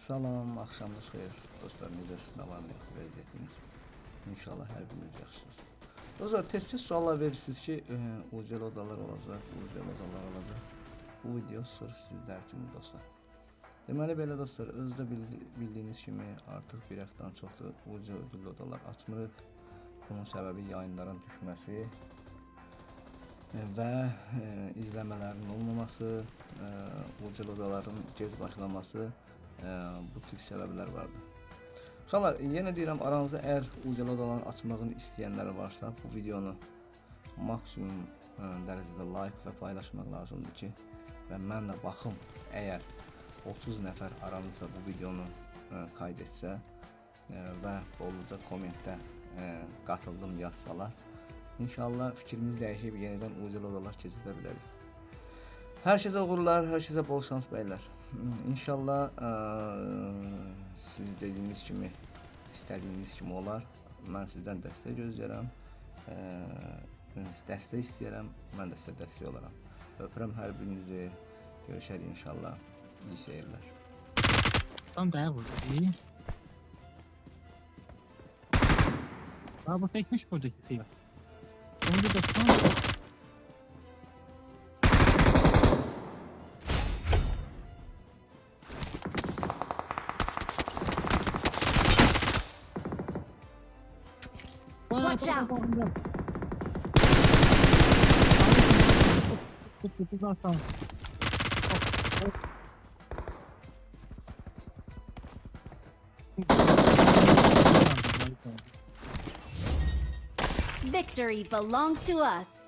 Salam, axşamınız xeyir. Dostlar, necəsiniz, nə var, nə yox, vəziyyətiniz? İnşallah hər biriniz yaxşısınız. Dostlar, tez-tez suallar verirsiniz ki, UCL odalar olacaq, UCL odalar olacaq. Bu video sırf sizlər üçün dostlar. Deməli belə dostlar, özdə bildiyiniz kimi artıq bir həftədən çoxdur UCL odalar açmırıq. Bunun səbəbi yayınların düşməsi və izləmələrin olmaması, UCL odaların gec başlaması, bu tip səbəblər vardı. Uşaqlar, yenə deyirəm, aranızda əgər UCL odalarını açmağını istəyənlər varsa, bu videonu maksimum dərəcədə like və paylaşmaq lazımdır ki, və mən də baxım, əgər 30 nəfər aranızda bu videonu qayd etsə və bolca kommentdə qatıldım yazsalar, İnşallah fikrimiz dəyişib yenidən UCL odalar keçidə bilərik. Hər kəsə uğurlar, hər kəsə bol şans bəylər. İnşallah siz dediyiniz kimi, istədiyiniz kimi olar. Mən sizdən dəstək gözləyirəm. Dəstək istəyirəm, mən də sizə dəstək olaram. Öpürəm hər birinizi. Görüşərik inşallah. İyi seyirlər. Tam dayak vurdu. İyi. Bu tekmiş buradaki kıyı. Onu da doksan. Watch out. Victory belongs to us.